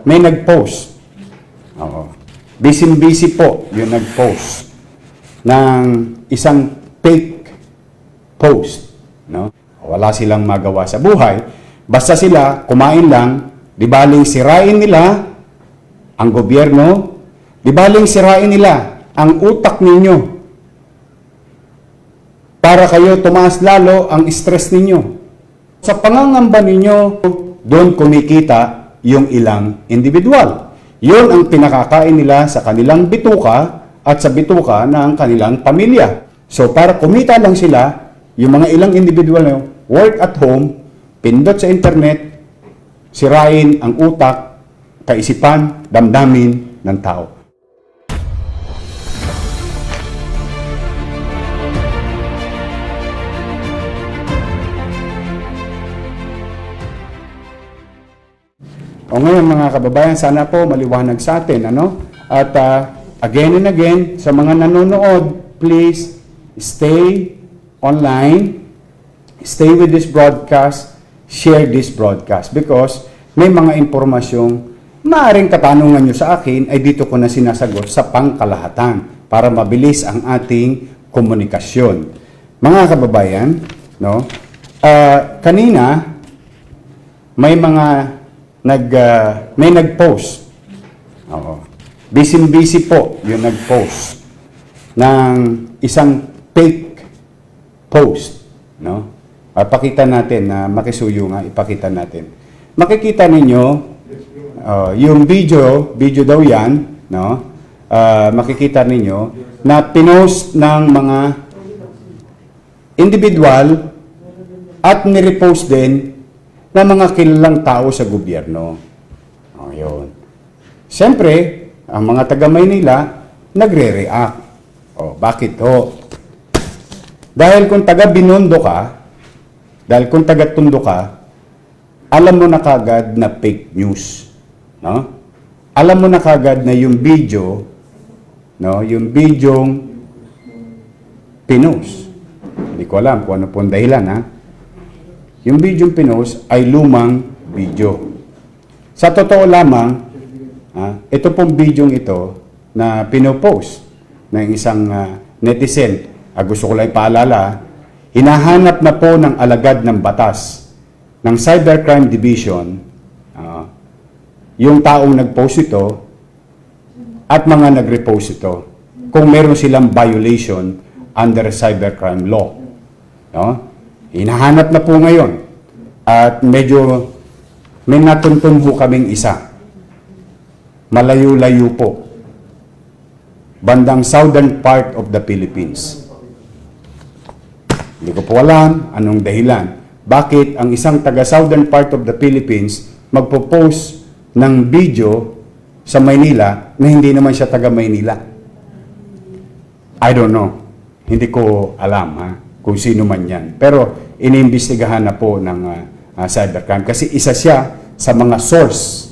may nag-post. Oo. Busy po yung nag-post ng isang fake post. No? Wala silang magawa sa buhay. Basta sila kumain lang, di baling sirain nila ang gobyerno, di baling sirain nila ang utak ninyo para kayo tumaas lalo ang stress ninyo. Sa pangangamba ninyo, doon kumikita yung ilang individual. Yun ang pinakakain nila sa kanilang bituka at sa bituka ng kanilang pamilya. So para kumita lang sila, yung mga ilang individual na work at home, pindot sa internet, sirain ang utak, kaisipan, damdamin ng tao. O ngayon mga kababayan, sana po maliwanag sa atin, ano? At again and again, sa mga nanonood, please stay online, stay with this broadcast, share this broadcast because may mga impormasyong maaaring katanungan nyo sa akin ay dito ko na sinasagot sa pangkalahatan para mabilis ang ating komunikasyon. Mga kababayan, no? Kanina may mga may nag-post. Oo. Busy po yung nag-post ng isang fake post, no? Pakita natin na makisuyo nga, ipakita natin. Makikita ninyo yung video daw yan, no? Makikita ninyo na pinost ng mga individual at nirepost din ng mga kilalang tao sa gobyerno. O, yun. Siyempre, ang mga taga-Maynila nagre-react. O, bakit ho? Dahil kung taga-Binondo ka, dahil kung taga-Tondo ka, alam mo na kagad na fake news. No? Alam mo na kagad na yung video, no, yung bidyong pinost. Hindi ko alam kung ano pong dahilan, ha? Yung bidyong pinost ay lumang video. Sa totoo lamang, ito pong bidyong ito na pinopost ng isang netizen, gusto ko lang ipaalala, hinahanap na po ng alagad ng batas ng Cybercrime Division yung taong nag-post ito at mga nag-repost ito kung meron silang violation under cybercrime law. No? Hinahanap na po ngayon at medyo may natuntun po kaming isa. Malayo-layo po. Bandang southern part of the Philippines. Hindi ko po alam anong dahilan. Bakit ang isang taga-southern part of the Philippines magpo-post ng video sa Maynila na hindi naman siya taga-Maynila? I don't know. Hindi ko alam, ha? Kung sino man yan. Pero iniimbestigahan na po ng cybercrime kasi isa siya sa mga source,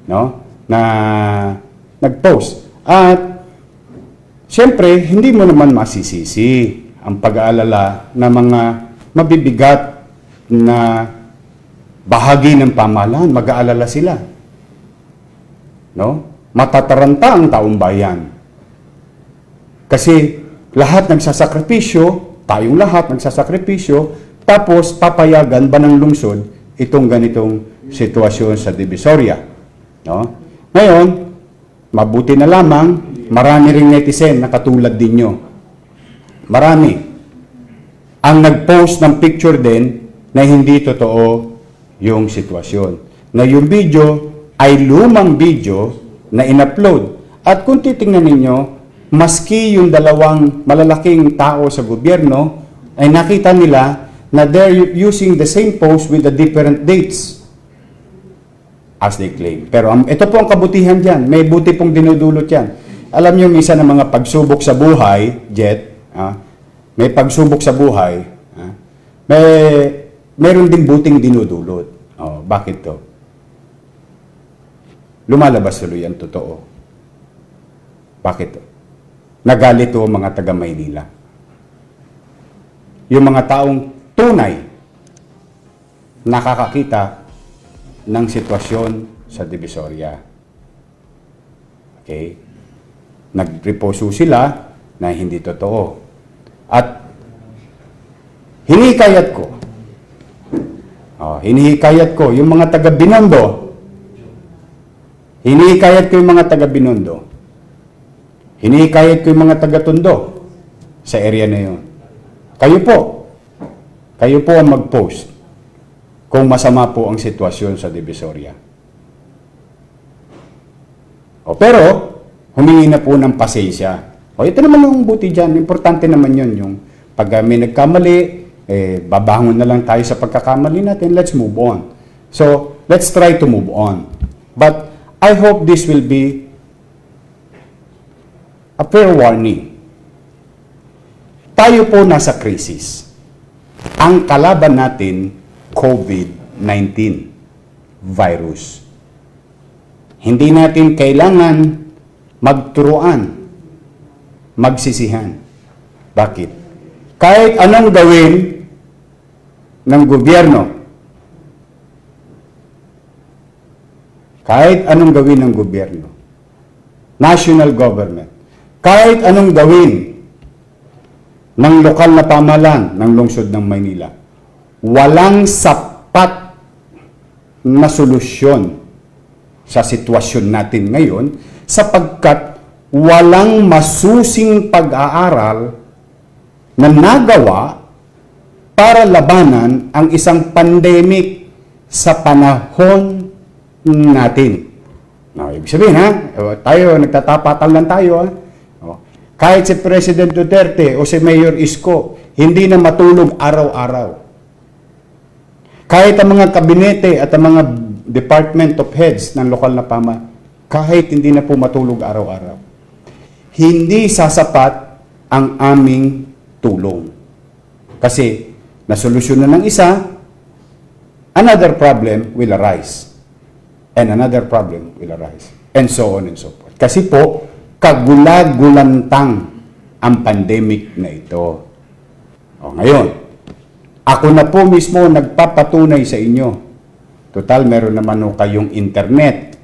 no, na nag-post. At siyempre, hindi mo naman masisisi ang pag-aalala na mga mabibigat na bahagi ng pamahalaan. Mag-aalala sila. No? Matataranta ang taong bayan. Kasi lahat nagsasakripisyo, tayong lahat nagsasakripisyo, tapos papayagan ba ng lungsod itong ganitong sitwasyon sa Divisoria? No? Ngayon, mabuti na lamang, marami ring netizen na katulad din nyo. Marami. Ang nag-post ng picture din na hindi totoo yung sitwasyon. Na yung video ay lumang video na in-upload. At kung titingnan ninyo, maski yung dalawang malalaking tao sa gobyerno, ay nakita nila na they're using the same post with the different dates as they claim. Pero ito po ang kabutihan dyan. May buti pong dinudulot yan. Alam nyo, isa ng mga pagsubok sa buhay, Jet, may pagsubok sa buhay, meron din buting dinudulot. Bakit to? Lumalabas tuloy ang totoo. Bakit to? Nagalit to ang mga taga-Maynila. Yung mga taong tunay nakakakita ng sitwasyon sa Divisoria. Okay? Nag-repose sila na hindi totoo. At hinihikayat ko yung mga taga-Binondo, hinihikayat ko yung mga taga-Tondo sa area na yun. Kayo po ang mag-post kung masama po ang sitwasyon sa Divisoria. Pero, humingi na po ng pasensya. Ito naman ang buti dyan. Importante naman yun. Yung pag may nagkamali, babangon na lang tayo sa pagkakamali natin. Let's move on. So, let's try to move on. But, I hope this will be a fair warning. Tayo po nasa krisis. Ang kalaban natin, COVID-19 virus. Hindi natin kailangan magturuan, magsisihan. Bakit? Kahit anong gawin ng gobyerno, national government, kahit anong gawin ng lokal na pamahalaan ng lungsod ng Maynila, walang sapat na solusyon sa sitwasyon natin ngayon sapagkat walang masusing pag-aaral na nagawa para labanan ang isang pandemic sa panahon natin. Ibig sabihin, tayo, nagtatapatan lang tayo. Kahit si President Duterte o si Mayor Isko, hindi na matulog araw-araw. Kahit ang mga kabinete at ang mga department of heads ng lokal na kahit hindi na po matulog araw-araw, hindi sasapat ang aming tulong. Kasi, nasolusyonan ng isa, another problem will arise. And another problem will arise. And so on and so forth. Kasi po, kagulag-gulantang ang pandemic na ito. Ngayon, ako na po mismo nagpapatunay sa inyo. Total, meron naman kayong internet.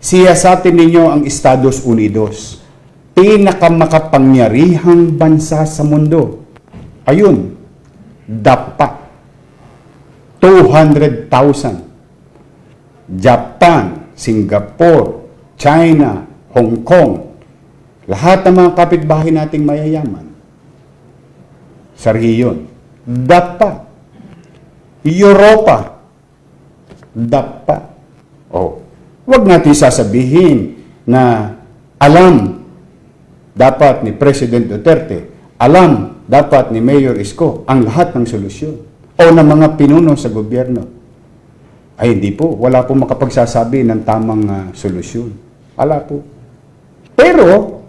Siyasatin ninyo ang Estados Unidos. Pinakamakapangyarihang bansa sa mundo. Ayun, DAPA. 200,000. Japan, Singapore, China, Hong Kong. Lahat ng mga kapitbahay nating mayayaman. Sa rehiyon. DAPA. Europa. DAPA. Huwag natin sasabihin na alam dapat ni President Duterte, alam dapat ni Mayor Isko ang lahat ng solusyon o ng mga pinuno sa gobyerno. Ay hindi po, wala po makapagsasabi ng tamang solusyon. Wala po. Pero,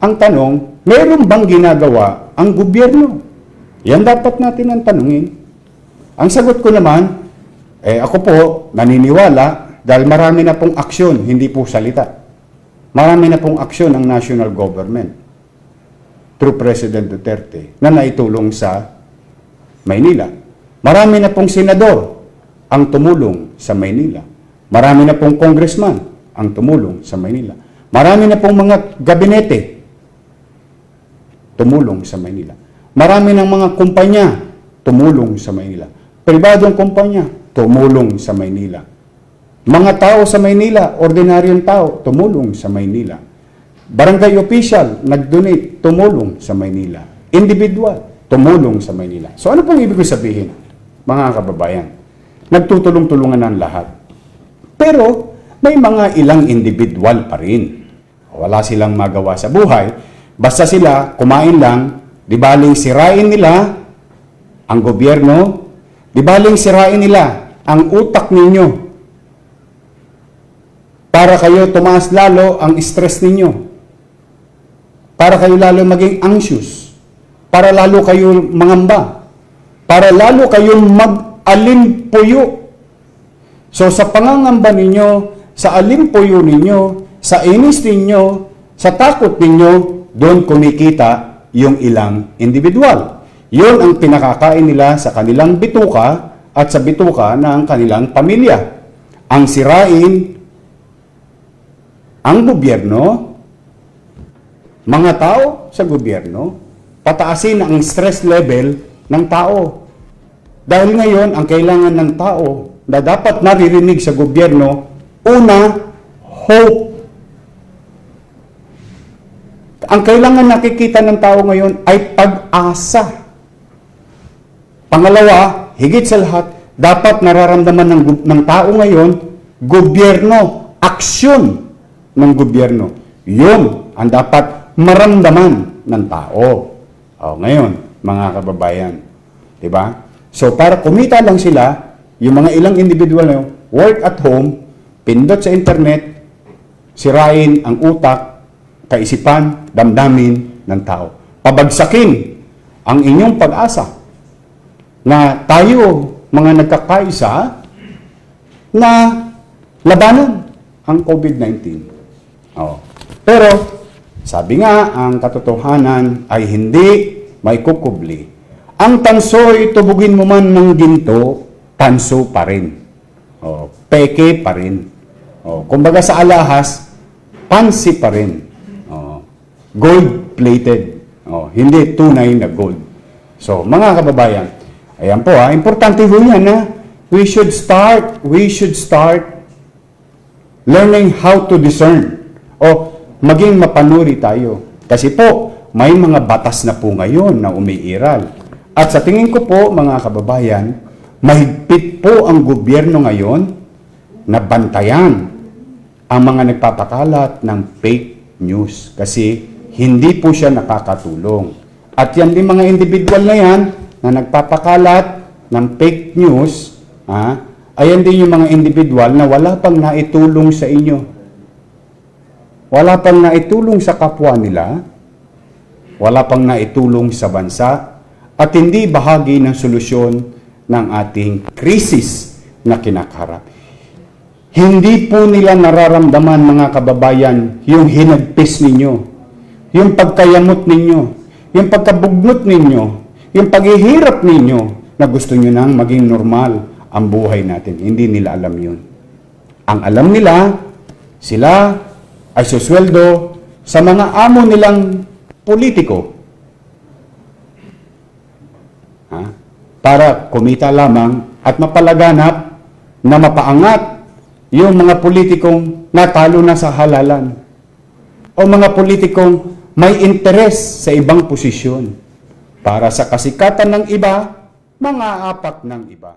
ang tanong, meron bang ginagawa ang gobyerno? Yan dapat natin ang tanungin. Ang sagot ko naman, ako po naniniwala dahil marami na pong aksyon, hindi po salita. Marami na pong aksyon ang national government through President Duterte na naitulong sa Maynila. Marami na pong senador ang tumulong sa Maynila. Marami na pong congressman ang tumulong sa Maynila. Marami na pong mga gabinete tumulong sa Maynila. Marami ng mga kumpanya tumulong sa Maynila. Pribadong kumpanya tumulong sa Maynila. Mga tao sa Maynila, ordinaryong tao, tumulong sa Maynila. Barangay official, nag-donate, tumulong sa Maynila. Individual, tumulong sa Maynila. So ano pong ibig sabihin, mga kababayan? Nagtutulong-tulungan ng lahat. Pero may mga ilang individual pa rin. Wala silang magawa sa buhay. Basta sila kumain lang, di baling sirain nila ang gobyerno, di baling sirain nila ang utak ninyo para kayo tumaas lalo ang stress ninyo, para kayo lalo maging anxious, para lalo kayo mangamba, para lalo kayo mag-alimpuyo. So sa pangangamba ninyo, sa alimpuyo ninyo, sa inis ninyo, sa takot ninyo, doon kumikita yung ilang individual. Yun ang pinakakain nila sa kanilang bituka at sa bituka ng kanilang pamilya. Ang sirain ang gobyerno, mga tao sa gobyerno, pataasin ang stress level ng tao. Dahil ngayon, ang kailangan ng tao na dapat naririnig sa gobyerno, una, hope. Ang kailangan nakikita ng tao ngayon ay pag-asa. Pangalawa, higit sa lahat, dapat nararamdaman ng tao ngayon, gobyerno, aksyon ng gobyerno. Yun ang dapat maramdaman ng tao. Ngayon, mga kababayan, di ba? So, para kumita lang sila, yung mga ilang individual na work at home, pindot sa internet, sirain ang utak, kaisipan, damdamin ng tao. Pabagsakin ang inyong pag-asa na tayo, mga nagkakaisa, na labanan ang COVID-19. Pero, sabi nga, ang katotohanan ay hindi may kukubli. Ang tanso'y tubugin mo man ng ginto, tanso pa rin. Peke pa rin. Kumbaga sa alahas, pansi pa rin. Gold-plated. Hindi tunay na gold. So, mga kababayan, ayan po importante po yan na we should start learning how to discern. Maging mapanuri tayo. Kasi po, may mga batas na po ngayon na umiiral. At sa tingin ko po, mga kababayan, mahigpit po ang gobyerno ngayon na bantayan ang mga nagpapakalat ng fake news. Kasi hindi po siya nakakatulong. At yan din mga individual na yan na nagpapakalat ng fake news, ayan din yung mga individual na wala pang naitulong sa inyo. Wala pang naitulong sa kapwa nila, wala pang naitulong sa bansa, at hindi bahagi ng solusyon ng ating krisis na kinakaharap. Hindi po nila nararamdaman, mga kababayan, yung hinagpis ninyo, yung pagkayamot ninyo, yung pagkabugnot ninyo, yung paghihirap ninyo na gusto nyo nang maging normal ang buhay natin. Hindi nila alam yun. Ang alam nila, sila ay susweldo sa mga amo nilang politiko. Para kumita lamang at mapalaganap na mapaangat yung mga politikong natalo na sa halalan o mga politikong may interes sa ibang posisyon para sa kasikatan ng iba, mga apak ng iba.